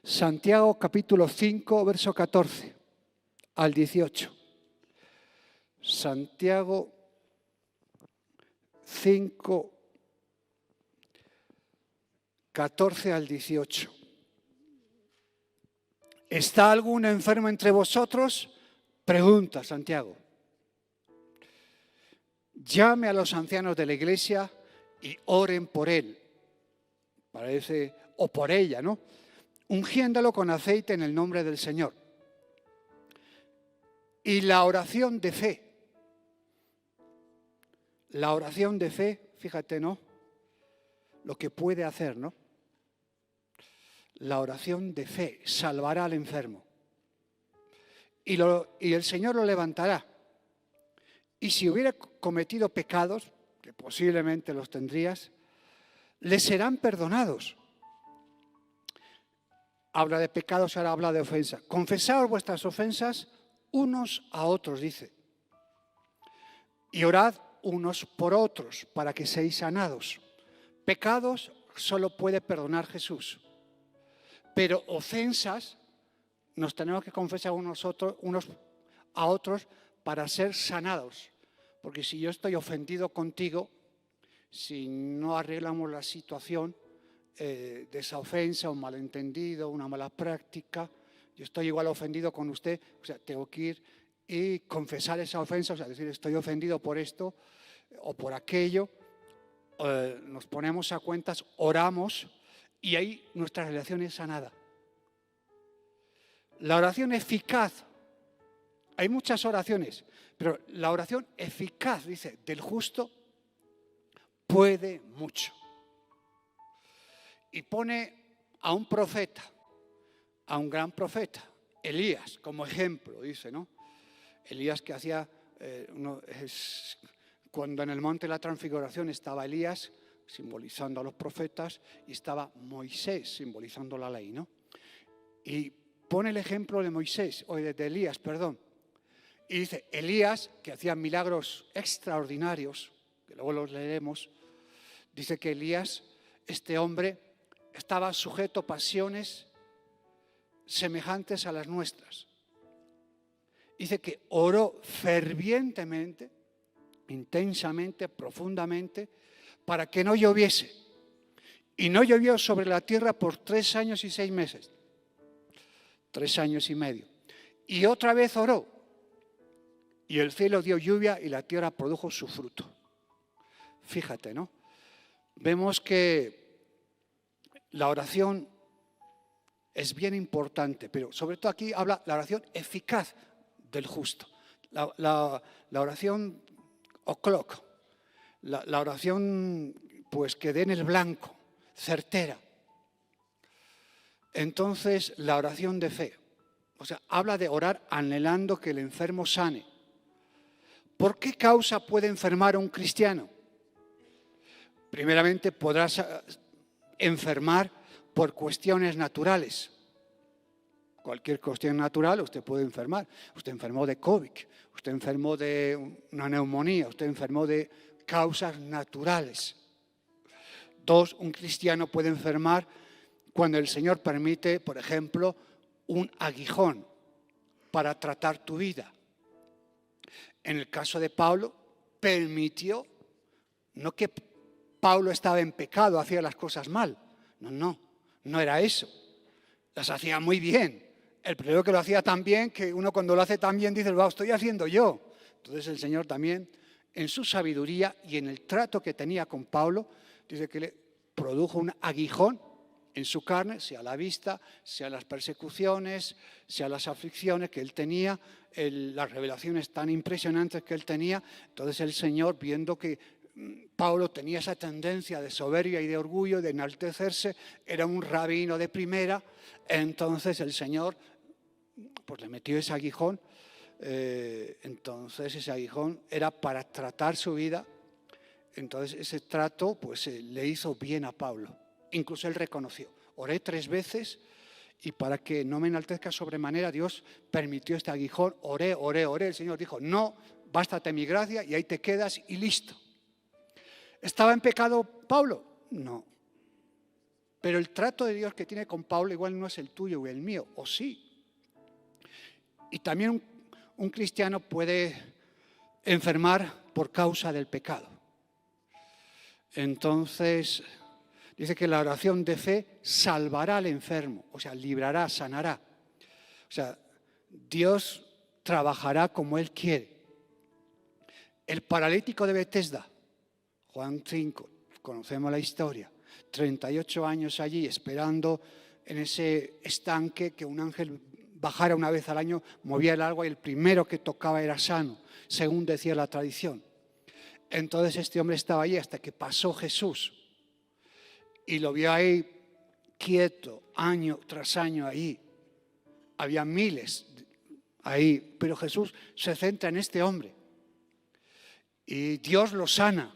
Santiago capítulo 5, verso 14 al 18. Santiago 5, 14 al 18. ¿Está algún enfermo entre vosotros? Pregunta Santiago. Llame a los ancianos de la iglesia y oren por él. Parece, o por ella, ¿no? Ungiéndolo con aceite en el nombre del Señor. Y la oración de fe. La oración de fe, fíjate, ¿no? Lo que puede hacer, ¿no? La oración de fe salvará al enfermo. Y el Señor lo levantará. Y si hubiera cometido pecados, que posiblemente los tendrías, le serán perdonados. Habla de pecados, ahora habla de ofensas. Confesaos vuestras ofensas unos a otros, dice. Y orad unos por otros para que seáis sanados. Pecados solo puede perdonar Jesús. Pero ofensas nos tenemos que confesar unos a otros para ser sanados. Porque si yo estoy ofendido contigo, si no arreglamos la situación de esa ofensa, un malentendido, una mala práctica, yo estoy igual ofendido con usted, o sea, tengo que ir y confesar esa ofensa, o sea, decir, estoy ofendido por esto o por aquello, nos ponemos a cuentas, oramos y ahí nuestra relación es sanada. La oración eficaz, hay muchas oraciones, pero la oración eficaz, dice, del justo puede mucho. Y pone a un profeta, a un gran profeta, Elías, como ejemplo, dice, ¿no? Elías que hacía, cuando en el monte de la transfiguración estaba Elías, simbolizando a los profetas, y estaba Moisés, simbolizando la ley, ¿no? Y pone el ejemplo de Moisés, o de Elías, perdón. Y dice, Elías, que hacía milagros extraordinarios, que luego los leeremos, dice que Elías, este hombre, estaba sujeto a pasiones semejantes a las nuestras. Dice que oró fervientemente, intensamente, profundamente, para que no lloviese. Y no llovió sobre la tierra por 3 años y 6 meses. 3 años y medio. Y otra vez oró. Y el cielo dio lluvia y la tierra produjo su fruto. Fíjate, ¿no? Vemos que la oración es bien importante, pero sobre todo aquí habla la oración eficaz del justo. La oración o'clock, la oración pues que dé en el blanco, certera. Entonces, la oración de fe, o sea, habla de orar anhelando que el enfermo sane. ¿Por qué causa puede enfermar a un cristiano? Primeramente, podrás enfermar por cuestiones naturales. Cualquier cuestión natural usted puede enfermar. Usted enfermó de COVID, usted enfermó de una neumonía, usted enfermó de causas naturales. 2, un cristiano puede enfermar cuando el Señor permite, por ejemplo, un aguijón para tratar tu vida. En el caso de Pablo, permitió, no que Pablo estaba en pecado, hacía las cosas mal. No era eso. Las hacía muy bien. El primero que lo hacía tan bien, que uno cuando lo hace tan bien dice, lo estoy haciendo yo. Entonces el Señor también, en su sabiduría y en el trato que tenía con Pablo, dice que le produjo un aguijón en su carne, sea la vista, sea las persecuciones, sea las aflicciones que él tenía, las revelaciones tan impresionantes que él tenía. Entonces el Señor, viendo que Pablo tenía esa tendencia de soberbia y de orgullo, de enaltecerse, era un rabino de primera, entonces el Señor pues le metió ese aguijón. Entonces ese aguijón era para tratar su vida. Entonces ese trato pues le hizo bien a Pablo. Incluso él reconoció, oré 3 veces y para que no me enaltezca sobremanera Dios permitió este aguijón, oré. El Señor dijo, no, bástate mi gracia y ahí te quedas y listo. ¿Estaba en pecado Pablo? No. Pero el trato de Dios que tiene con Pablo igual no es el tuyo o el mío, o sí. Y también un cristiano puede enfermar por causa del pecado. Entonces, dice que la oración de fe salvará al enfermo, o sea, librará, sanará. O sea, Dios trabajará como Él quiere. El paralítico de Betesda, Juan 5, conocemos la historia, 38 años allí esperando en ese estanque que un ángel bajara una vez al año, movía el agua y el primero que tocaba era sano, según decía la tradición. Entonces este hombre estaba allí hasta que pasó Jesús y lo vio ahí quieto, año tras año ahí. Había miles ahí, pero Jesús se centra en este hombre y Dios lo sana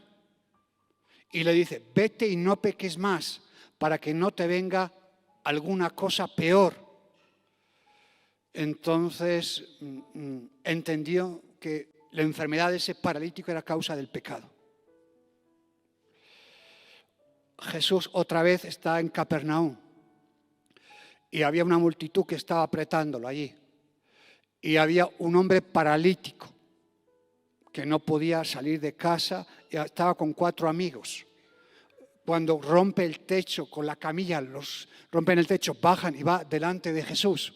y le dice: vete y no peques más para que no te venga alguna cosa peor. Entonces entendió que la enfermedad de ese paralítico era causa del pecado. Jesús otra vez está en Capernaum y había una multitud que estaba apretándolo allí. Y había un hombre paralítico que no podía salir de casa, y estaba con 4 amigos. Cuando rompe el techo con la camilla, los rompen el techo, bajan y va delante de Jesús.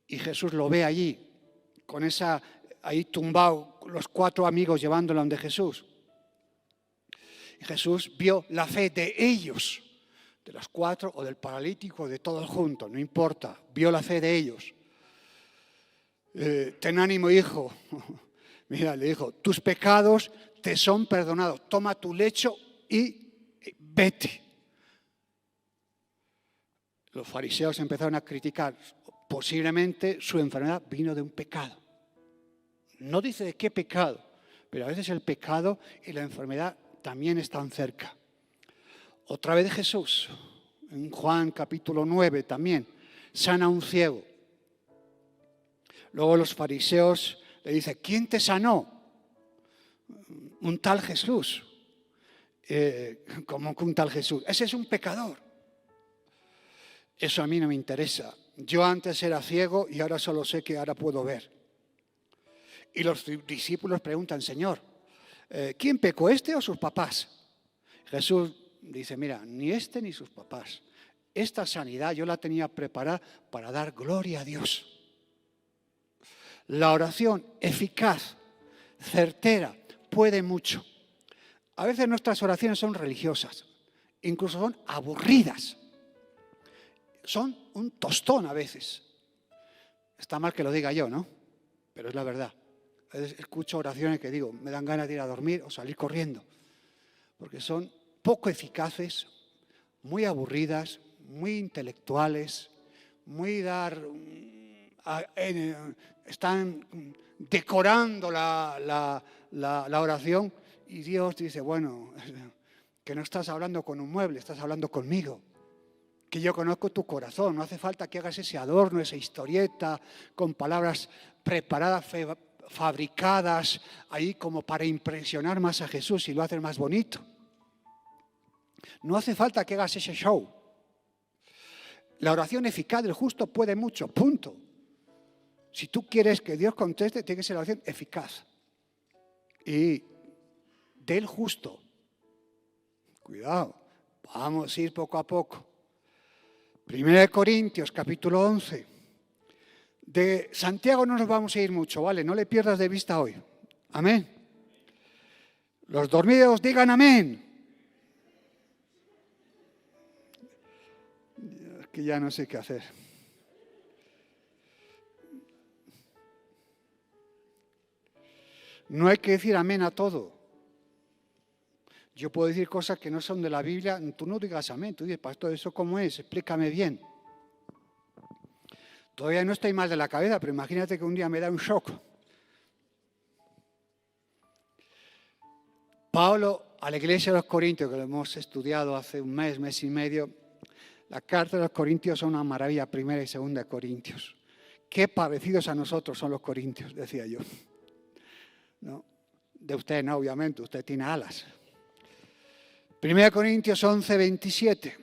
Y Jesús lo ve allí, con esa, ahí tumbado, los 4 amigos llevándolo ante Jesús. Y Jesús vio la fe de ellos, de los 4 o del paralítico, de todos juntos, no importa, vio la fe de ellos. Ten ánimo, hijo. Mira, le dijo: tus pecados te son perdonados, toma tu lecho y vete. Los fariseos empezaron a criticar. Posiblemente su enfermedad vino de un pecado. No dice de qué pecado, pero a veces el pecado y la enfermedad también están cerca. Otra vez Jesús, en Juan capítulo 9 también, sana a un ciego. Luego los fariseos le dicen: ¿quién te sanó? Un tal Jesús. ¿Cómo que un tal Jesús? Ese es un pecador. Eso a mí no me interesa. Yo antes era ciego y ahora solo sé que ahora puedo ver. Y los discípulos preguntan: Señor, ¿quién pecó, este o sus papás? Jesús dice: mira, ni este ni sus papás. Esta sanidad yo la tenía preparada para dar gloria a Dios. La oración eficaz, certera, puede mucho. A veces nuestras oraciones son religiosas, incluso son aburridas. Son un tostón a veces. Está mal que lo diga yo, ¿no? Pero es la verdad. A veces escucho oraciones que digo, me dan ganas de ir a dormir o salir corriendo, porque son poco eficaces, muy aburridas, muy intelectuales, muy están decorando la oración, y Dios dice: bueno, que no estás hablando con un mueble, estás hablando conmigo, que yo conozco tu corazón. No hace falta que hagas ese adorno, esa historieta con palabras preparadas, fabricadas ahí como para impresionar más a Jesús y lo haces más bonito. No hace falta que hagas ese show. La oración eficaz del justo puede mucho, punto. Si tú quieres que Dios conteste, tiene que ser la oración eficaz. Y del justo. Cuidado, vamos a ir poco a poco. 1 Corintios, capítulo 11. De Santiago no nos vamos a ir mucho, ¿vale? No le pierdas de vista hoy. Amén. Los dormidos digan amén. Es que ya no sé qué hacer. No hay que decir amén a todo. Yo puedo decir cosas que no son de la Biblia, tú no digas amén, tú dices: pastor, ¿eso cómo es? Explícame bien. Todavía no estoy mal de la cabeza, pero imagínate que un día me da un shock. Pablo, a la iglesia de los Corintios, que lo hemos estudiado hace un mes, mes y medio, la carta de los Corintios son una maravilla, 1 y 2 Corintios. Qué parecidos a nosotros son los corintios, decía yo. ¿No? De usted no, obviamente, usted tiene alas. 1 Corintios 11, 27.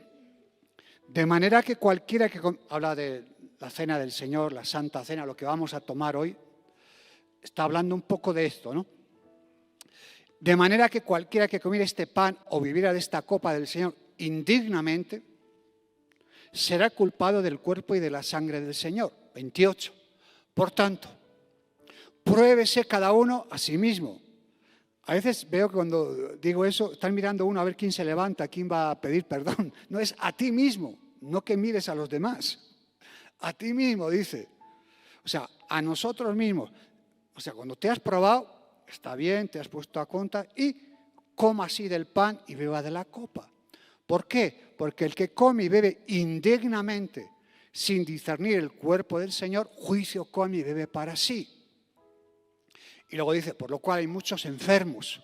De manera que cualquiera que... Habla de la cena del Señor, la Santa Cena, lo que vamos a tomar hoy. Está hablando un poco de esto, ¿no? De manera que cualquiera que comiera este pan o bebiera de esta copa del Señor indignamente, será culpado del cuerpo y de la sangre del Señor. 28. Por tanto, pruébese cada uno a sí mismo. A veces veo que cuando digo eso, están mirando uno a ver quién se levanta, quién va a pedir perdón. No, es a ti mismo, no que mires a los demás. A ti mismo, dice. O sea, a nosotros mismos. O sea, cuando te has probado, está bien, te has puesto a cuenta y coma así del pan y beba de la copa. ¿Por qué? Porque el que come y bebe indignamente, sin discernir el cuerpo del Señor, juicio come y bebe para sí. Y luego dice, por lo cual hay muchos enfermos,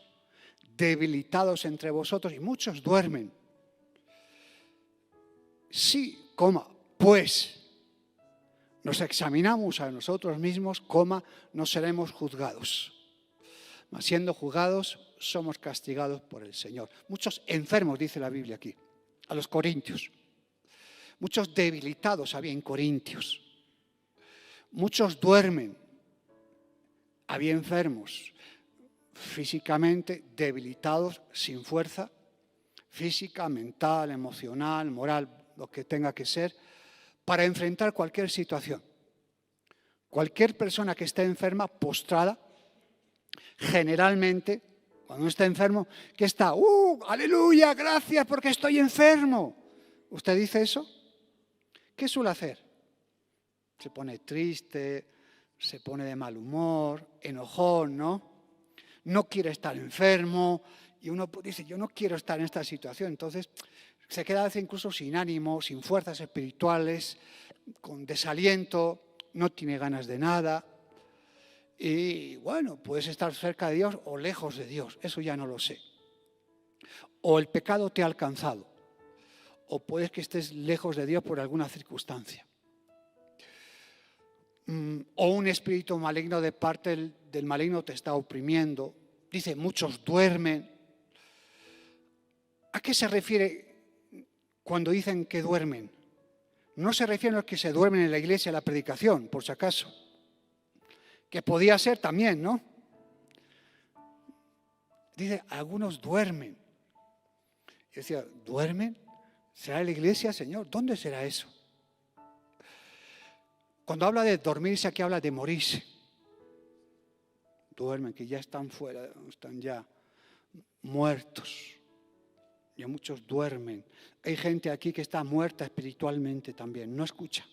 debilitados entre vosotros y muchos duermen. Sí, coma, pues nos examinamos a nosotros mismos, coma, no seremos juzgados. Mas siendo juzgados, somos castigados por el Señor. Muchos enfermos, dice la Biblia aquí, a los corintios. Muchos debilitados había en Corintios. Muchos duermen. Había enfermos físicamente debilitados, sin fuerza, física, mental, emocional, moral, lo que tenga que ser, para enfrentar cualquier situación. Cualquier persona que esté enferma, postrada, generalmente, cuando está enfermo, que está, aleluya, gracias porque estoy enfermo. ¿Usted dice eso? ¿Qué suele hacer? Se pone triste, se pone de mal humor, enojón, ¿no? No quiere estar enfermo y uno dice, yo no quiero estar en esta situación. Entonces se queda a veces incluso sin ánimo, sin fuerzas espirituales, con desaliento, no tiene ganas de nada. Y bueno, puedes estar cerca de Dios o lejos de Dios, eso ya no lo sé. O el pecado te ha alcanzado, o puedes que estés lejos de Dios por alguna circunstancia. O un espíritu maligno de parte del maligno te está oprimiendo. Dice, muchos duermen. ¿A qué se refiere cuando dicen que duermen? No se refieren a los que se duermen en la iglesia, en la predicación, por si acaso. Que podía ser también, ¿no? Dice, algunos duermen. Yo decía, ¿duermen? ¿Será en la iglesia, Señor? ¿Dónde será eso? Cuando habla de dormirse, aquí habla de morirse. Duermen, que ya están fuera, están ya muertos. Ya muchos duermen. Hay gente aquí que está muerta espiritualmente también, no escucha.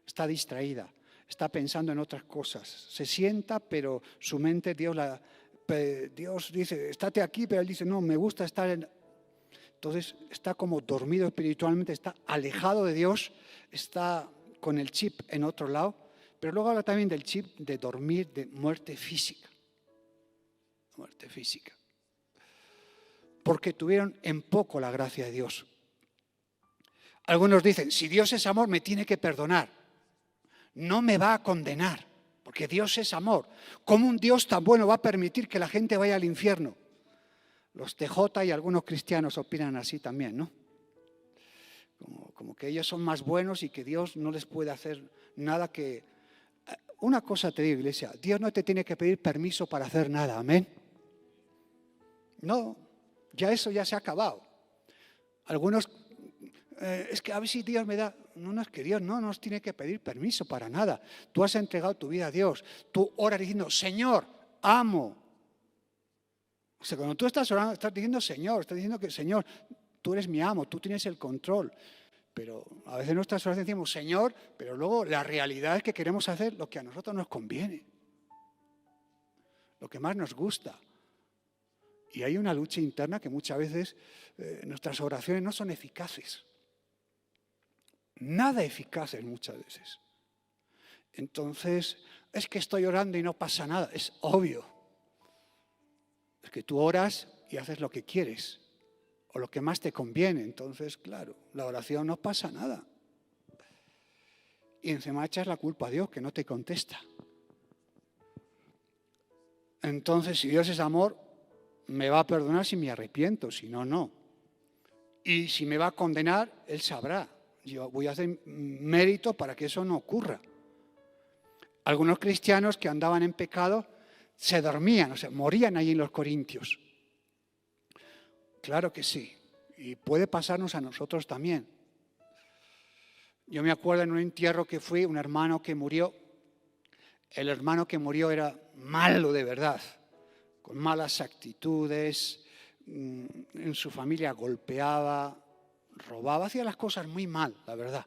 Está distraída, está pensando en otras cosas. Se sienta, pero su mente, Dios dice, estate aquí, pero él dice, no, me gusta estar en... Entonces está como dormido espiritualmente, está alejado de Dios, está con el chip en otro lado, pero luego habla también del chip de dormir, de muerte física. Muerte física. Porque tuvieron en poco la gracia de Dios. Algunos dicen, si Dios es amor, me tiene que perdonar. No me va a condenar, porque Dios es amor. ¿Cómo un Dios tan bueno va a permitir que la gente vaya al infierno? Los TJ y algunos cristianos opinan así también, ¿no? Como que ellos son más buenos y que Dios no les puede hacer nada que... Una cosa te digo, iglesia, Dios no te tiene que pedir permiso para hacer nada, amén. No, ya eso ya se ha acabado. Algunos, es que a ver si Dios me da... No, es que Dios no nos tiene que pedir permiso para nada. Tú has entregado tu vida a Dios. Tú oras diciendo, Señor, amo. O sea, cuando tú estás orando, estás diciendo Señor, estás diciendo que Señor, tú eres mi amo, tú tienes el control. Pero a veces en nuestras oraciones decimos Señor, pero luego la realidad es que queremos hacer lo que a nosotros nos conviene. Lo que más nos gusta. Y hay una lucha interna que muchas veces nuestras oraciones no son eficaces. Nada eficaces muchas veces. Entonces, es que estoy orando y no pasa nada. Es obvio. Es que tú oras y haces lo que quieres o lo que más te conviene. Entonces, claro, la oración no pasa nada. Y encima echas la culpa a Dios que no te contesta. Entonces, si Dios es amor, me va a perdonar si me arrepiento, si no, no. Y si me va a condenar, Él sabrá. Yo voy a hacer mérito para que eso no ocurra. Algunos cristianos que andaban en pecado se dormían, o sea, morían allí en los Corintios. Claro que sí. Y puede pasarnos a nosotros también. Yo me acuerdo en un entierro que fui, un hermano que murió. El hermano que murió era malo de verdad, con malas actitudes, en su familia golpeaba, robaba, hacía las cosas muy mal, la verdad.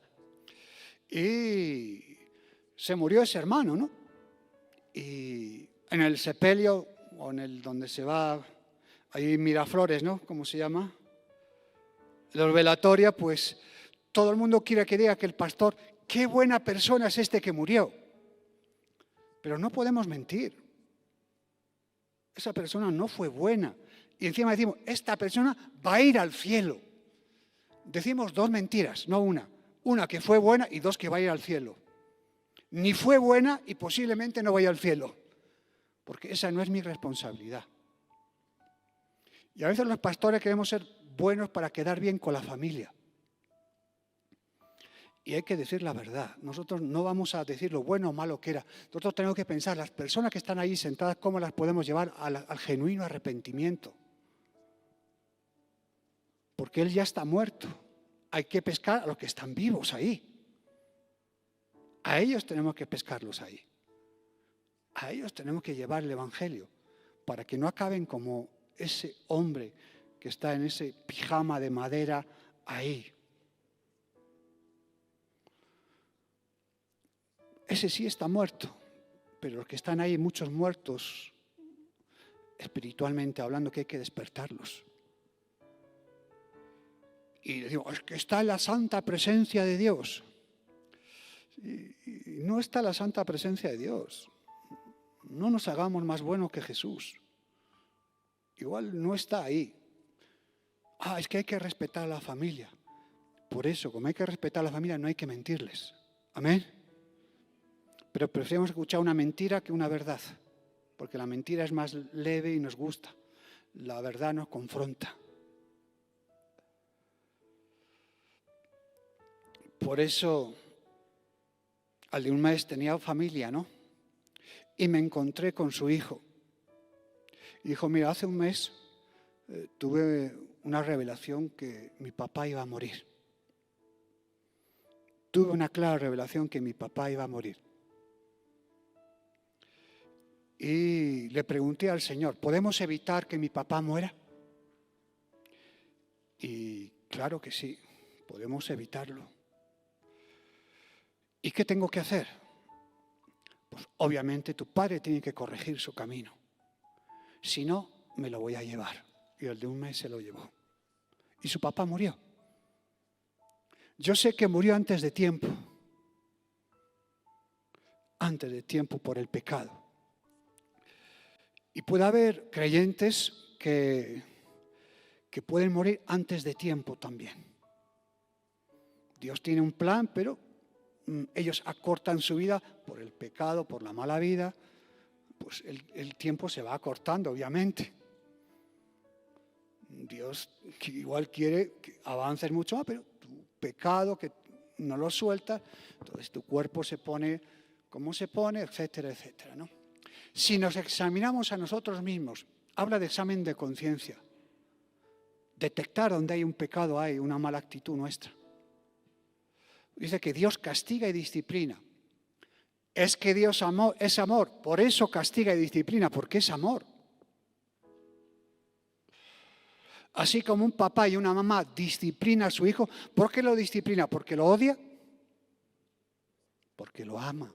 Y se murió ese hermano, ¿no? Y en el sepelio, o en el donde se va, ahí Miraflores, ¿no? ¿Cómo se llama? Los velatorios, pues todo el mundo quiere que diga que el pastor, qué buena persona es este que murió. Pero no podemos mentir. Esa persona no fue buena. Y encima decimos, esta persona va a ir al cielo. Decimos dos mentiras, no una. Una que fue buena y dos que va a ir al cielo. Ni fue buena y posiblemente no vaya al cielo. Porque esa no es mi responsabilidad. Y a veces los pastores queremos ser buenos para quedar bien con la familia. Y hay que decir la verdad. Nosotros no vamos a decir lo bueno o malo que era. Nosotros tenemos que pensar, las personas que están ahí sentadas, cómo las podemos llevar al genuino arrepentimiento. Porque Él ya está muerto. Hay que pescar a los que están vivos ahí. A ellos tenemos que pescarlos ahí. A ellos tenemos que llevar el Evangelio para que no acaben como ese hombre que está en ese pijama de madera ahí. Ese sí está muerto, pero los que están ahí, muchos muertos, espiritualmente hablando, que hay que despertarlos. Y decimos, es que está en la santa presencia de Dios. Y no está la santa presencia de Dios. No nos hagamos más buenos que Jesús. Igual no está ahí. Es que hay que respetar a la familia. Por eso, como hay que respetar a la familia, no hay que mentirles. Amén. Pero preferimos escuchar una mentira que una verdad, porque la mentira es más leve y nos gusta. La verdad nos confronta. Por eso, al de un mes tenía familia, ¿no? Y me encontré con su hijo. Y dijo, mira, hace un mes tuve una revelación que mi papá iba a morir. Tuve una clara revelación que mi papá iba a morir. Y le pregunté al Señor, ¿podemos evitar que mi papá muera? Y claro que sí, podemos evitarlo. ¿Y qué tengo que hacer? Pues obviamente tu padre tiene que corregir su camino. Si no, me lo voy a llevar. Y el de un mes se lo llevó. Y su papá murió. Yo sé que murió antes de tiempo. Antes de tiempo por el pecado. Y puede haber creyentes que pueden morir antes de tiempo también. Dios tiene un plan, pero ellos acortan su vida por el pecado, por la mala vida. Pues el tiempo se va acortando, obviamente. Dios igual quiere que avances mucho más, pero tu pecado que no lo sueltas, entonces tu cuerpo se pone como se pone, etcétera, etcétera, ¿no? Si nos examinamos a nosotros mismos, habla de examen de conciencia, detectar dónde hay un pecado, hay una mala actitud nuestra. Dice que Dios castiga y disciplina. Es que Dios es amor, por eso castiga y disciplina, porque es amor. Así como un papá y una mamá disciplina a su hijo, ¿por qué lo disciplina? ¿Porque lo odia? Porque lo ama.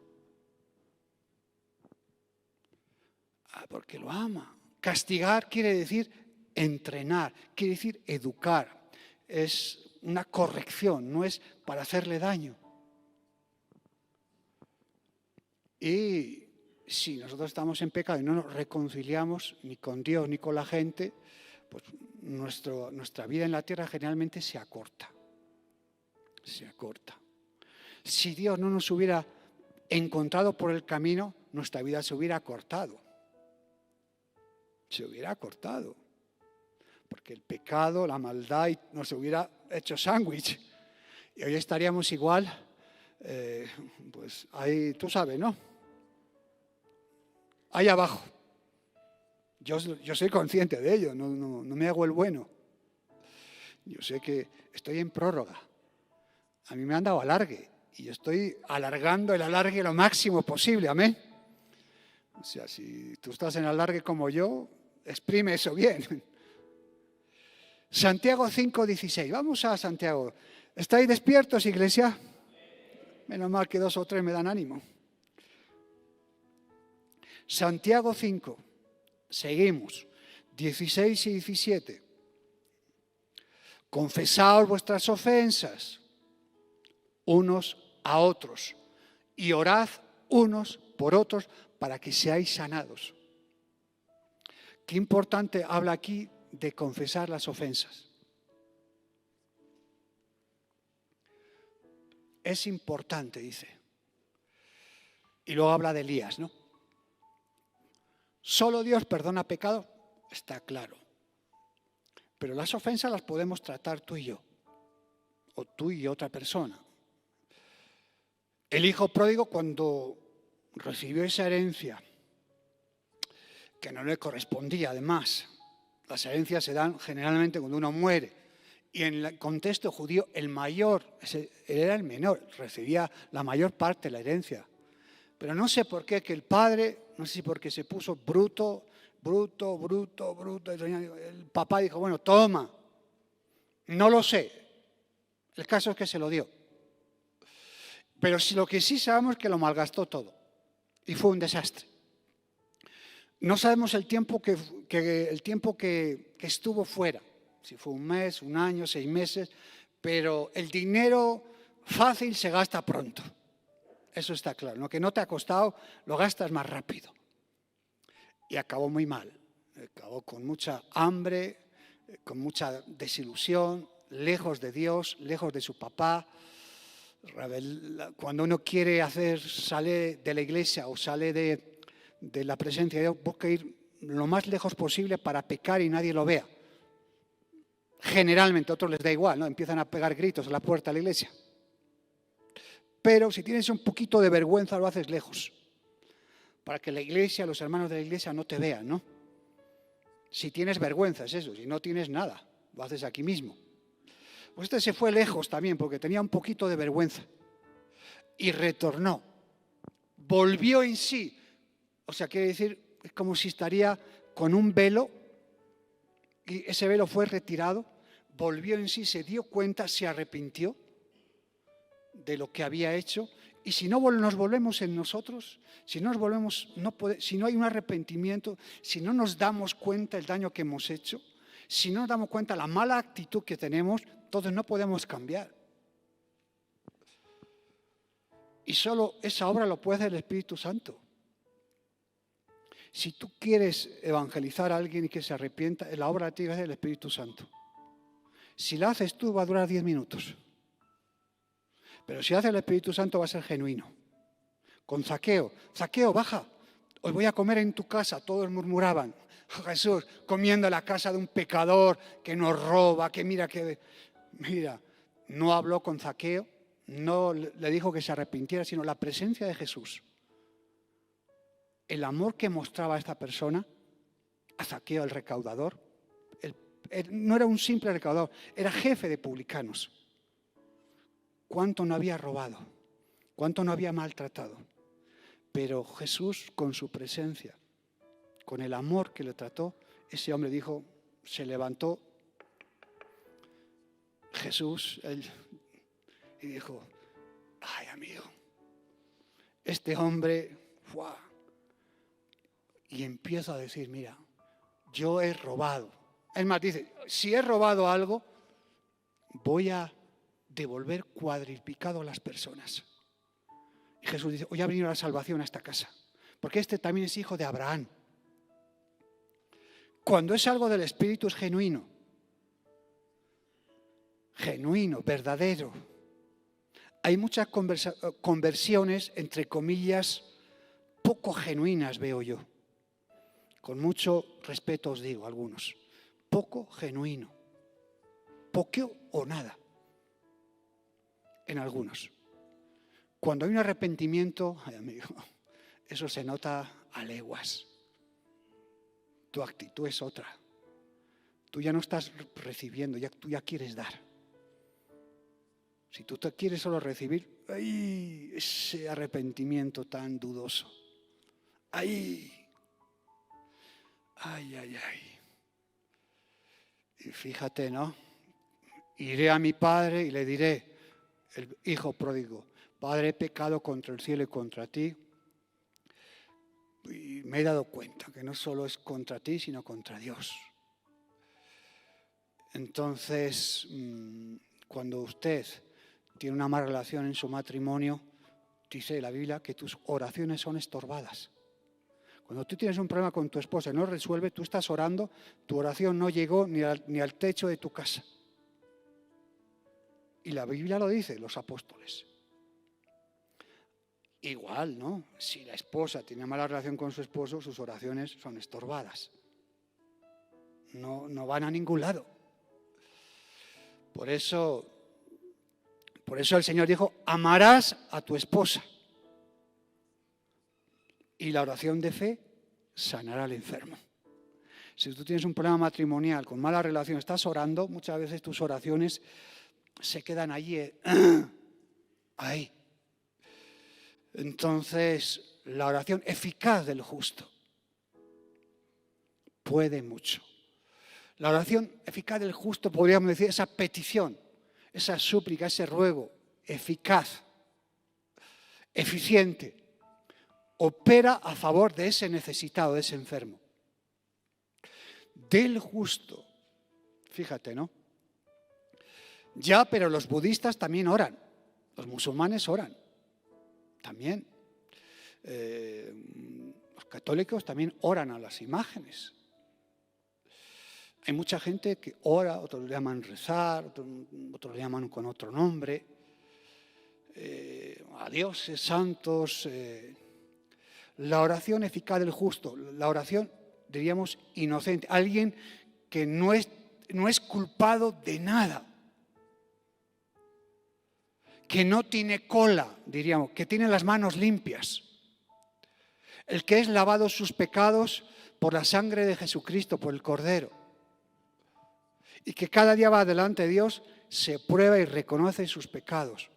Porque lo ama. Castigar quiere decir entrenar, quiere decir educar. Es una corrección, no es para hacerle daño. Y si nosotros estamos en pecado y no nos reconciliamos ni con Dios ni con la gente, pues nuestra vida en la tierra generalmente se acorta. Se acorta. Si Dios no nos hubiera encontrado por el camino, nuestra vida se hubiera acortado. Se hubiera acortado. porque el pecado, la maldad nos hubiera hecho sándwich. Y hoy estaríamos igual, pues ahí, tú sabes, ¿no? Ahí abajo. Yo soy consciente de ello, no me hago el bueno. Yo sé que estoy en prórroga. A mí me han dado alargue y yo estoy alargando el alargue lo máximo posible, amén. O sea, si tú estás en alargue como yo, exprime eso bien. Santiago 5:16. Vamos a Santiago. ¿Estáis despiertos, iglesia? Menos mal que 2 o 3 me dan ánimo. Santiago 5. Seguimos. 16 y 17. Confesaos vuestras ofensas unos a otros y orad unos por otros para que seáis sanados. Qué importante habla aquí de confesar las ofensas. Es importante, dice. Y luego habla de Elías, ¿no? Solo Dios perdona pecado, está claro. Pero las ofensas las podemos tratar tú y yo, o tú y otra persona. El hijo pródigo, cuando recibió esa herencia, que no le correspondía además, las herencias se dan generalmente cuando uno muere, y en el contexto judío el mayor, él era el menor, recibía la mayor parte de la herencia. Pero no sé por qué que el padre, no sé si porque se puso bruto, el papá dijo, bueno, toma, no lo sé, el caso es que se lo dio. Pero lo que sí sabemos es que lo malgastó todo y fue un desastre. No sabemos el tiempo que estuvo fuera, si fue un mes, un año, 6 meses, pero el dinero fácil se gasta pronto. Eso está claro. Lo que no te ha costado, lo gastas más rápido. Y acabó muy mal. Acabó con mucha hambre, con mucha desilusión, lejos de Dios, lejos de su papá. Cuando uno quiere sale de la iglesia o sale de la presencia de Dios, busca ir lo más lejos posible para pecar y nadie lo vea. Generalmente a otros les da igual, ¿no? Empiezan a pegar gritos a la puerta de la iglesia. Pero si tienes un poquito de vergüenza, lo haces lejos. Para que la iglesia, los hermanos de la iglesia no te vean, ¿no? Si tienes vergüenza, es eso. Si no tienes nada, lo haces aquí mismo. Pues se fue lejos también porque tenía un poquito de vergüenza. Y retornó. Volvió en sí. O sea, quiere decir, es como si estaría con un velo y ese velo fue retirado. Volvió en sí, se dio cuenta, se arrepintió de lo que había hecho. Y si no nos volvemos en nosotros, si no hay un arrepentimiento, si no nos damos cuenta del daño que hemos hecho, si no nos damos cuenta de la mala actitud que tenemos, entonces no podemos cambiar. Y solo esa obra lo puede hacer el Espíritu Santo. Si tú quieres evangelizar a alguien y que se arrepienta, la obra tiene que hacer el Espíritu Santo. Si la haces tú, va a durar 10 minutos. Pero si hace el Espíritu Santo, va a ser genuino. Con Zaqueo, baja, hoy voy a comer en tu casa. Todos murmuraban, Jesús, comiendo en la casa de un pecador que nos roba, que mira, no habló con Zaqueo, no le dijo que se arrepintiera, sino la presencia de Jesús. El amor que mostraba a esta persona, a Zaqueo el recaudador, no era un simple recaudador, era jefe de publicanos. ¿Cuánto no había robado? ¿Cuánto no había maltratado? Pero Jesús, con su presencia, con el amor que le trató, ese hombre se levantó Jesús y dijo, ay amigo, este hombre, ¡fua! Y empieza a decir, mira, yo he robado. Es más, dice, si he robado algo, voy a devolver cuadriplicado a las personas. Y Jesús dice, hoy ha venido la salvación a esta casa, porque este también es hijo de Abraham. Cuando es algo del Espíritu es genuino, verdadero. Hay muchas conversiones, entre comillas, poco genuinas, veo yo. Con mucho respeto os digo, algunos. poco genuino. Poco o nada. En algunos. Cuando hay un arrepentimiento, ay amigo, eso se nota a leguas. Tu actitud es otra. Tú ya no estás recibiendo, tú ya quieres dar. Si tú te quieres solo recibir, ¡ay! Ese arrepentimiento tan dudoso. ¡Ay! ¡Ay, ay, ay! Y fíjate, ¿no? Iré a mi padre y le diré, el hijo pródigo, Padre, he pecado contra el cielo y contra ti. Y me he dado cuenta que no solo es contra ti, sino contra Dios. Entonces, cuando usted tiene una mala relación en su matrimonio, dice la Biblia que tus oraciones son estorbadas. Cuando tú tienes un problema con tu esposa y no resuelve, tú estás orando, tu oración no llegó ni al techo de tu casa. Y la Biblia lo dice, los apóstoles. Igual, ¿no? Si la esposa tiene mala relación con su esposo, sus oraciones son estorbadas. No van a ningún lado. Por eso el Señor dijo, amarás a tu esposa. Y la oración de fe sanará al enfermo. Si tú tienes un problema matrimonial con mala relación, estás orando, muchas veces tus oraciones se quedan allí, ahí. Entonces, la oración eficaz del justo puede mucho. La oración eficaz del justo, podríamos decir, esa petición, esa súplica, ese ruego eficaz, eficiente, opera a favor de ese necesitado, de ese enfermo. Del justo, fíjate, ¿no? Ya, pero los budistas también oran, los musulmanes oran, también. Los católicos también oran a las imágenes. Hay mucha gente que ora, otros le llaman rezar, otros le llaman con otro nombre, a dioses, santos. La oración eficaz del justo, la oración, diríamos, inocente, alguien que no es culpado de nada, que no tiene cola, diríamos, que tiene las manos limpias, el que es lavado sus pecados por la sangre de Jesucristo, por el Cordero. Y que cada día va delante de Dios, se prueba y reconoce sus pecados.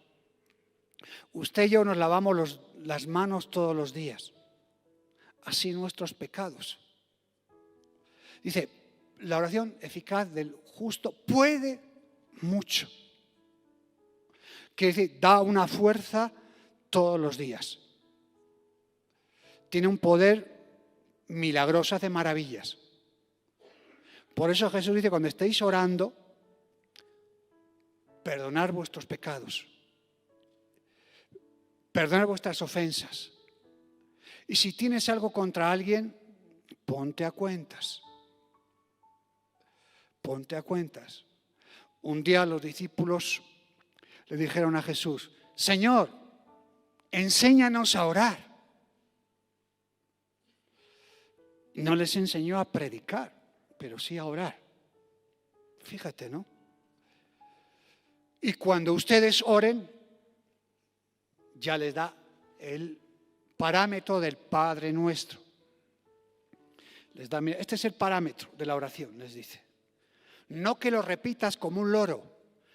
Usted y yo nos lavamos las manos todos los días. Así nuestros pecados. Dice, la oración eficaz del justo puede mucho. Quiere decir, da una fuerza todos los días. Tiene un poder milagroso, hace maravillas. Por eso Jesús dice, cuando estéis orando, perdonad vuestros pecados, perdonad vuestras ofensas. Y si tienes algo contra alguien, ponte a cuentas. Ponte a cuentas. Un día los discípulos le dijeron a Jesús, Señor, enséñanos a orar. No les enseñó a predicar, pero sí a orar. Fíjate, ¿no? Y cuando ustedes oren, ya les da el parámetro del Padre Nuestro. Les da, mira, este es el parámetro de la oración, les dice. No que lo repitas como un loro,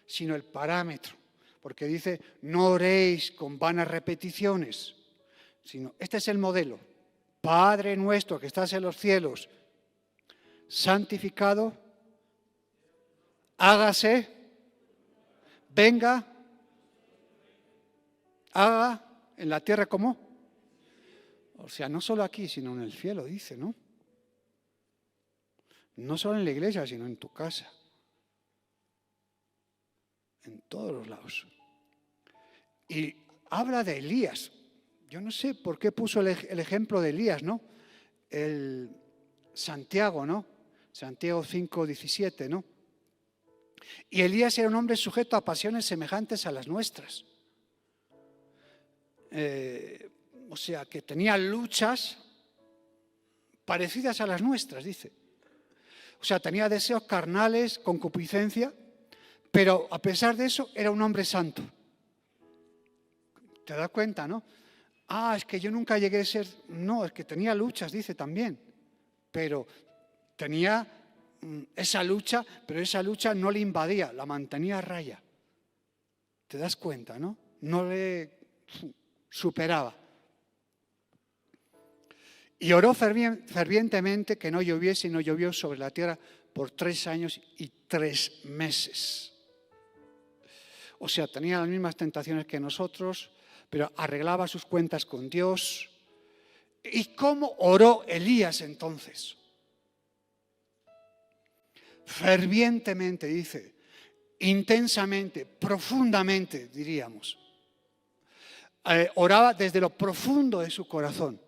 sino el parámetro. Porque dice, no oréis con vanas repeticiones, sino este es el modelo. Padre Nuestro que estás en los cielos, santificado, hágase, venga, haga en la tierra como. O sea, no solo aquí, sino en el cielo, dice, ¿no? No solo en la iglesia, sino en tu casa. En todos los lados. Y habla de Elías. Yo no sé por qué puso el ejemplo de Elías, ¿no? El Santiago, ¿no? Santiago 5:17, ¿no? Y Elías era un hombre sujeto a pasiones semejantes a las nuestras. O sea, que tenía luchas parecidas a las nuestras, dice. O O sea, tenía deseos carnales, concupiscencia, pero a pesar de eso era un hombre santo. ¿Te das cuenta, no? Es que yo nunca llegué a ser... No, es que tenía luchas, dice también. Pero tenía esa lucha, pero esa lucha no le invadía, la mantenía a raya. ¿Te das cuenta, no? No le superaba. Y oró fervientemente que no lloviese, y no llovió sobre la tierra por 3 años y 3 meses. O sea, tenía las mismas tentaciones que nosotros, pero arreglaba sus cuentas con Dios. ¿Y cómo oró Elías entonces? Fervientemente, dice, intensamente, profundamente, diríamos. Oraba desde lo profundo de su corazón.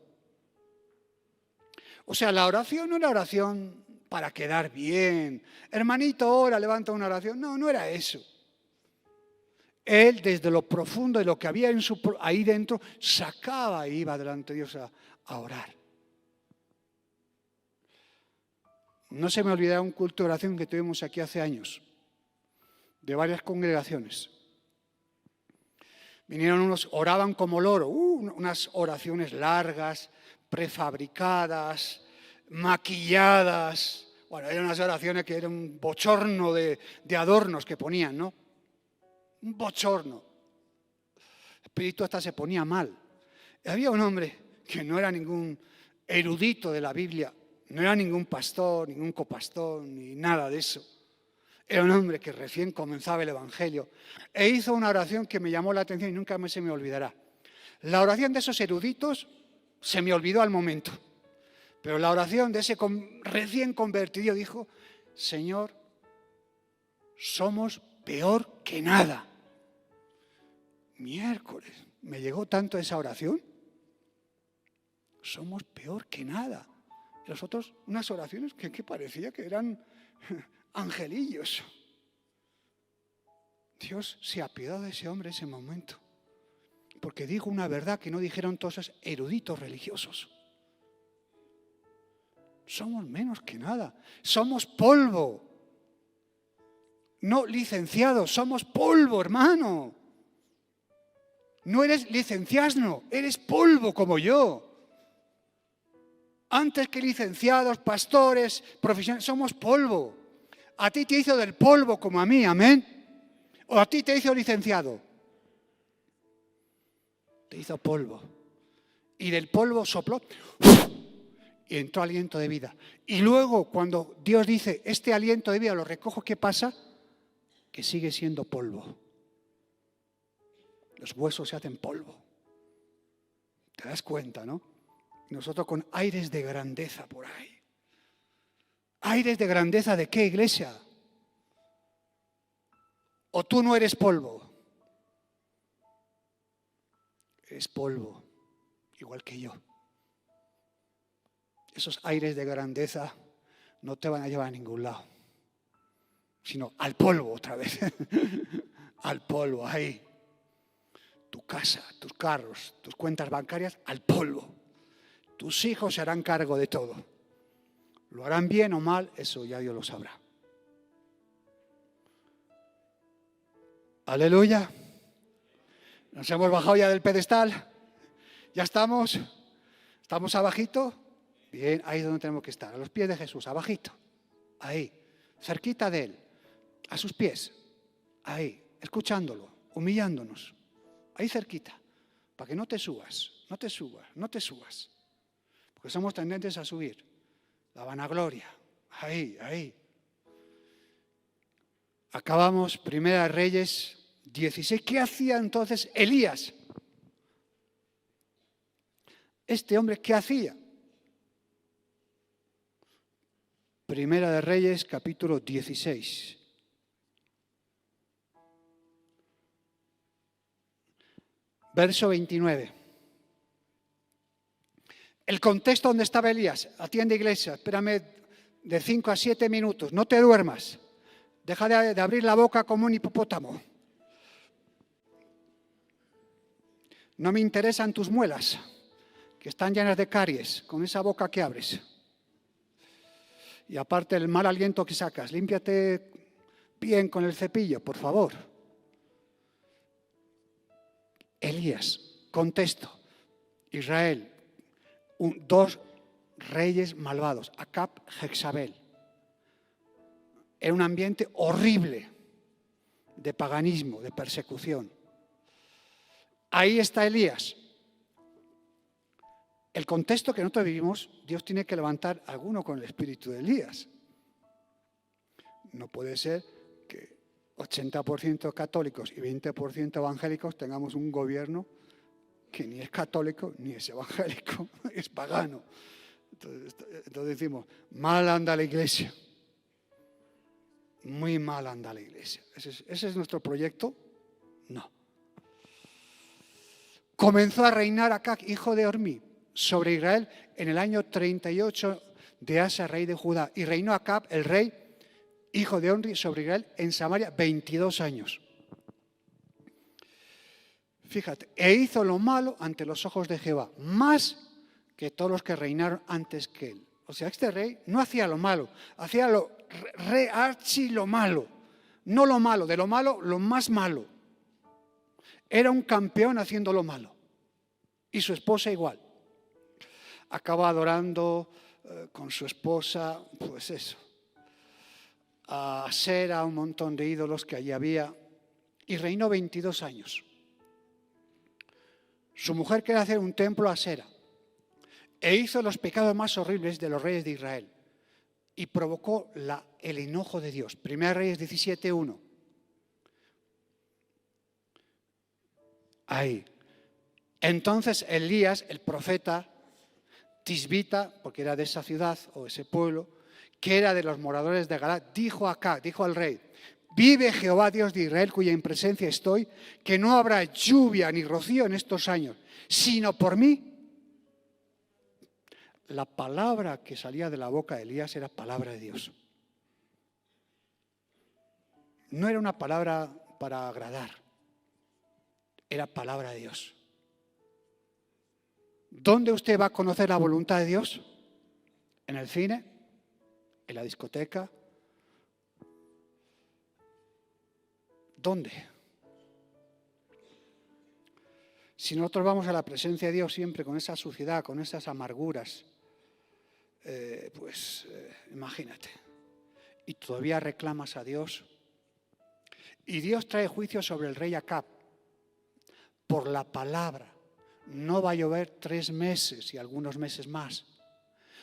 O sea, la oración no era oración para quedar bien. Hermanito, ora, levanta una oración. No, no era eso. Él, desde lo profundo de lo que había ahí dentro, sacaba y iba delante de Dios a orar. No se me olvidará un culto de oración que tuvimos aquí hace años, de varias congregaciones. Vinieron unos, oraban como loro, unas oraciones largas, prefabricadas, maquilladas. Bueno, eran unas oraciones que eran un bochorno de adornos que ponían, ¿no? Un bochorno. El espíritu hasta se ponía mal. Había un hombre que no era ningún erudito de la Biblia, no era ningún pastor, ningún copastor, ni nada de eso. Era un hombre que recién comenzaba el Evangelio e hizo una oración que me llamó la atención y nunca se me olvidará. La oración de esos eruditos se me olvidó al momento, pero la oración de ese recién convertido dijo: Señor, somos peor que nada. Miércoles, me llegó tanto esa oración. Somos peor que nada. Y los otros, unas oraciones que parecía que eran angelillos. Dios se apiadó de ese hombre en ese momento, porque dijo una verdad que no dijeron todos esos eruditos religiosos. Somos menos que nada. Somos polvo. No licenciados, somos polvo, hermano. No eres licenciado, eres polvo como yo. Antes que licenciados, pastores, profesionales, somos polvo. A ti te hizo del polvo como a mí, amén. ¿O a ti te hizo licenciado? Te hizo polvo. Y del polvo sopló y entró aliento de vida. Y luego cuando Dios dice, este aliento de vida lo recojo, ¿qué pasa? Que sigue siendo polvo. Los huesos se hacen polvo. ¿Te das cuenta, no? Nosotros con aires de grandeza por ahí. ¿Aires de grandeza de qué, iglesia? ¿O tú no eres polvo? Eres polvo, igual que yo. Esos aires de grandeza no te van a llevar a ningún lado, sino al polvo otra vez. Al polvo, ahí. Tu casa, tus carros, tus cuentas bancarias, al polvo. Tus hijos se harán cargo de todo. Lo harán bien o mal, eso ya Dios lo sabrá. Aleluya. Nos hemos bajado ya del pedestal. Ya estamos. ¿Estamos abajito? Bien, ahí es donde tenemos que estar. A los pies de Jesús, abajito. Ahí, cerquita de Él. A sus pies. Ahí, escuchándolo, humillándonos. Ahí cerquita. Para que no te subas, no te subas, no te subas. Porque somos tendentes a subir. La vanagloria. Ahí, ahí. Acabamos, Primera Reyes 16. ¿Qué hacía entonces Elías? Este hombre, ¿qué hacía? Primera de Reyes, capítulo 16. Verso 29. El contexto donde estaba Elías. Atiende, iglesia, espérame de 5 a 7 minutos. No te duermas. Deja de abrir la boca como un hipopótamo. No me interesan tus muelas, que están llenas de caries, con esa boca que abres. Y aparte el mal aliento que sacas, límpiate bien con el cepillo, por favor. Elías, contexto, Israel, dos reyes malvados, Acab, Jezabel. Era un ambiente horrible de paganismo, de persecución. Ahí está Elías. El contexto que nosotros vivimos, Dios tiene que levantar a alguno con el espíritu de Elías. No puede ser que 80% católicos y 20% evangélicos tengamos un gobierno que ni es católico ni es evangélico, es pagano. Entonces decimos, mal anda la iglesia. Muy mal anda la iglesia. ¿Ese es nuestro proyecto? No. Comenzó a reinar Acab, hijo de Ormi, sobre Israel en el año 38 de Asa, rey de Judá. Y reinó Acab, el rey, hijo de Omri, sobre Israel en Samaria 22 años. Fíjate, e hizo lo malo ante los ojos de Jehová, más que todos los que reinaron antes que él. O sea, este rey no hacía lo malo, hacía lo malo. No lo malo, de lo malo, lo más malo. Era un campeón haciendo lo malo. Y su esposa igual. Acaba adorando con su esposa, pues eso, a Asera, un montón de ídolos que allí había. Y reinó 22 años. Su mujer quería hacer un templo a Asera. E hizo los pecados más horribles de los reyes de Israel. Y provocó el enojo de Dios. Primera Reyes 17:1. Ahí. Entonces Elías, el profeta tisbita, porque era de esa ciudad o ese pueblo, que era de los moradores de Galaad, dijo al rey: vive Jehová Dios de Israel, cuya en presencia estoy, que no habrá lluvia ni rocío en estos años, sino por mí. La palabra que salía de la boca de Elías era palabra de Dios. No era una palabra para agradar, era palabra de Dios. ¿Dónde usted va a conocer la voluntad de Dios? ¿En el cine? ¿En la discoteca? ¿Dónde? Si nosotros vamos a la presencia de Dios siempre con esa suciedad, con esas amarguras, imagínate. Y todavía reclamas a Dios. Y Dios trae juicio sobre el rey Acab por la palabra. No va a llover 3 meses y algunos meses más.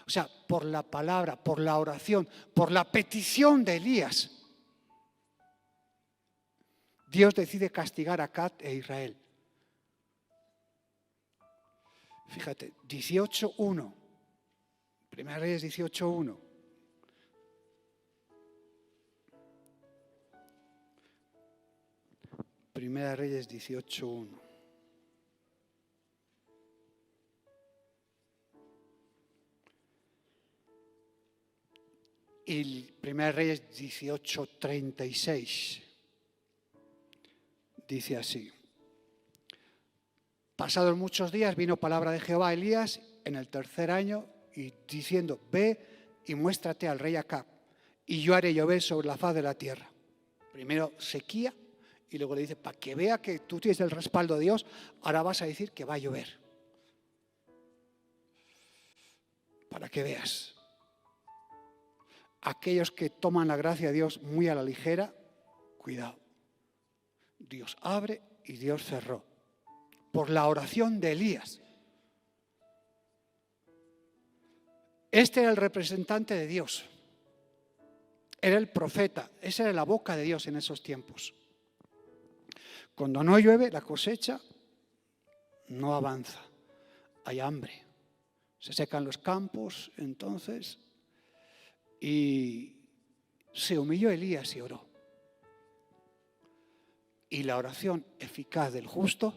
O sea, por la palabra, por la oración, por la petición de Elías. Dios decide castigar a Acab e Israel. Fíjate, 18:1. Primera Reyes 18:1. Primera Reyes 18:1. Y Primera Reyes 18:36. Dice así: pasados muchos días vino palabra de Jehová a Elías en el 3er año y diciendo: ve y muéstrate al rey Acab y yo haré llover sobre la faz de la tierra. Primero sequía y luego le dice: para que vea que tú tienes el respaldo de Dios, ahora vas a decir que va a llover. Para que veas. Aquellos que toman la gracia de Dios muy a la ligera, cuidado. Dios abre y Dios cerró. Por la oración de Elías. Este era el representante de Dios. Era el profeta. Esa era la boca de Dios en esos tiempos. Cuando no llueve, la cosecha no avanza. Hay hambre. Se secan los campos, entonces. Y se humilló Elías y oró. Y la oración eficaz del justo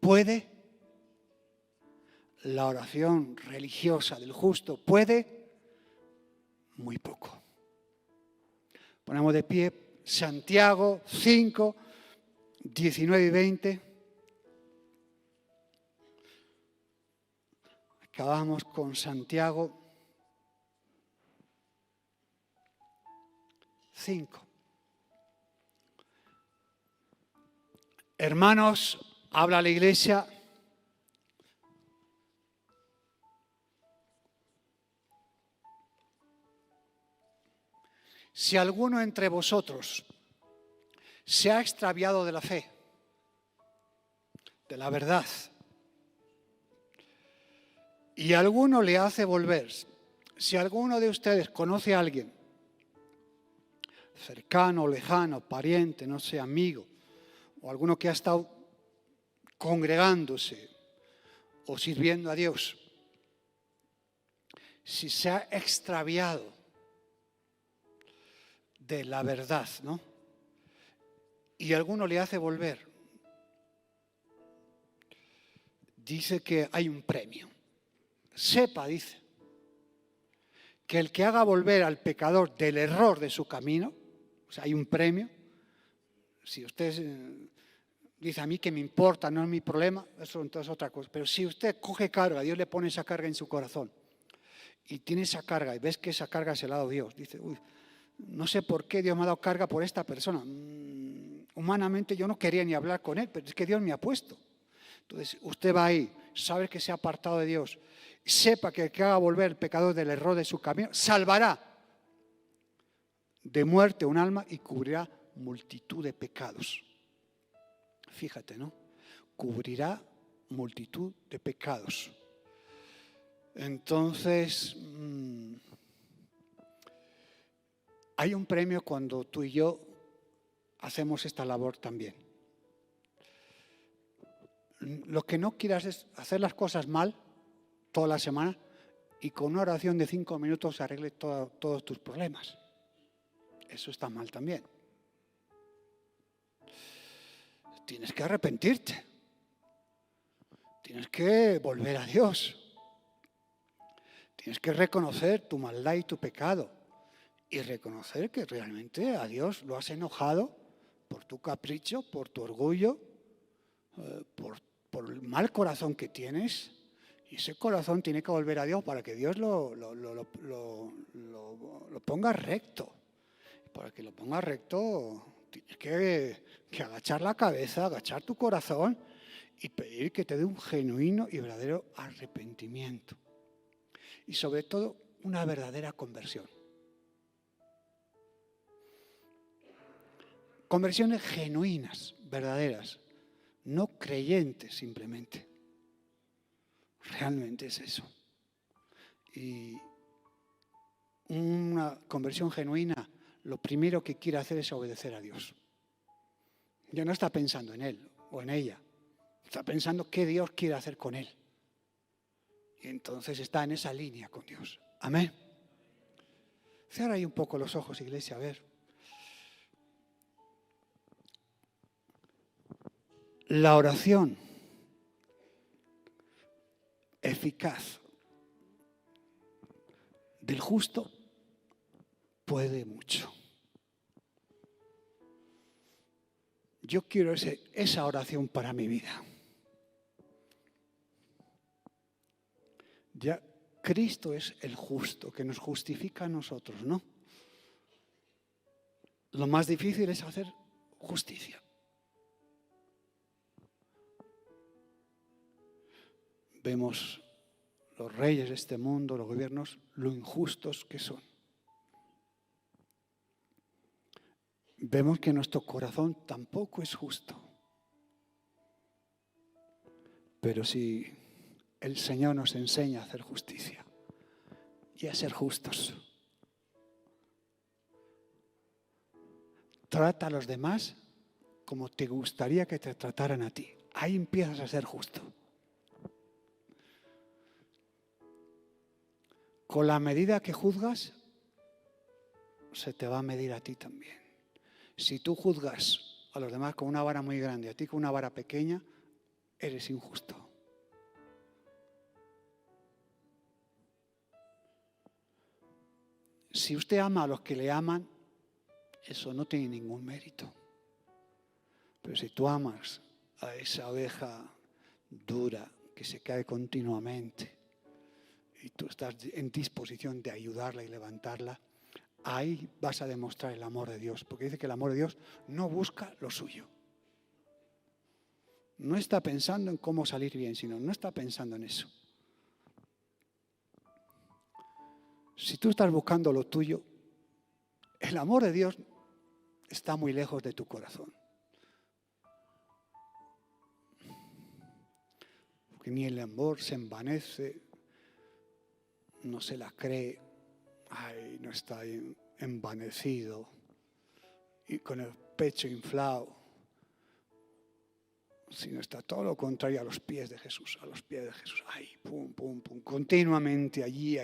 puede, la oración religiosa del justo puede muy poco. Ponemos de pie Santiago 5, 19 y 20. Acabamos con Santiago. 5. Hermanos, habla la iglesia. Si alguno entre vosotros se ha extraviado de la fe, de la verdad, y alguno le hace volver, si alguno de ustedes conoce a alguien, cercano, lejano, pariente, no sé, amigo, o alguno que ha estado congregándose o sirviendo a Dios, si se ha extraviado de la verdad, ¿no? Y alguno le hace volver, dice que hay un premio. Sepa, dice, que el que haga volver al pecador del error de su camino, o sea, hay un premio. Si usted dice a mí que me importa, no es mi problema, eso entonces es otra cosa. Pero si usted coge carga, Dios le pone esa carga en su corazón, y tiene esa carga, y ves que esa carga se la ha dado Dios, dice, uy, no sé por qué Dios me ha dado carga por esta persona. Humanamente yo no quería ni hablar con él, pero es que Dios me ha puesto. Entonces usted va ahí, sabe que se ha apartado de Dios, sepa que el que haga volver el pecador del error de su camino, salvará de muerte un alma y cubrirá multitud de pecados. Fíjate, ¿no? Cubrirá multitud de pecados. Entonces, hay un premio cuando tú y yo hacemos esta labor también. Lo que no quieras es hacer las cosas mal toda la semana y con una oración de 5 minutos se arregle todos tus problemas. Eso está mal también. Tienes que arrepentirte. Tienes que volver a Dios. Tienes que reconocer tu maldad y tu pecado. Y reconocer que realmente a Dios lo has enojado por tu capricho, por tu orgullo, por el mal corazón que tienes. Y ese corazón tiene que volver a Dios para que Dios lo ponga recto. Para que lo ponga recto, tienes que agachar la cabeza, agachar tu corazón y pedir que te dé un genuino y verdadero arrepentimiento. Y sobre todo, una verdadera conversión. Conversiones genuinas, verdaderas, no creyentes simplemente. Realmente es eso. Y una conversión genuina, lo primero que quiere hacer es obedecer a Dios. Ya no está pensando en él o en ella. Está pensando qué Dios quiere hacer con él. Y entonces está en esa línea con Dios. Amén. Cierra ahí un poco los ojos, iglesia, a ver. La oración eficaz del justo puede mucho. Yo quiero esa oración para mi vida. Ya Cristo es el justo, que nos justifica a nosotros, ¿no? Lo más difícil es hacer justicia. Vemos los reyes de este mundo, los gobiernos, lo injustos que son. Vemos que nuestro corazón tampoco es justo. Pero si el Señor nos enseña a hacer justicia y a ser justos, trata a los demás como te gustaría que te trataran a ti. Ahí empiezas a ser justo. Con la medida que juzgas, se te va a medir a ti también. Si tú juzgas a los demás con una vara muy grande, a ti con una vara pequeña, eres injusto. Si usted ama a los que le aman, eso no tiene ningún mérito. Pero si tú amas a esa oveja dura que se cae continuamente y tú estás en disposición de ayudarla y levantarla, ahí vas a demostrar el amor de Dios, porque dice que el amor de Dios no busca lo suyo. No está pensando en cómo salir bien, sino no está pensando en eso. Si tú estás buscando lo tuyo, el amor de Dios está muy lejos de tu corazón. Porque ni el amor se envanece, no se la cree, no está envanecido y con el pecho inflado, sino está todo lo contrario, a los pies de Jesús, pum, pum, pum, continuamente allí.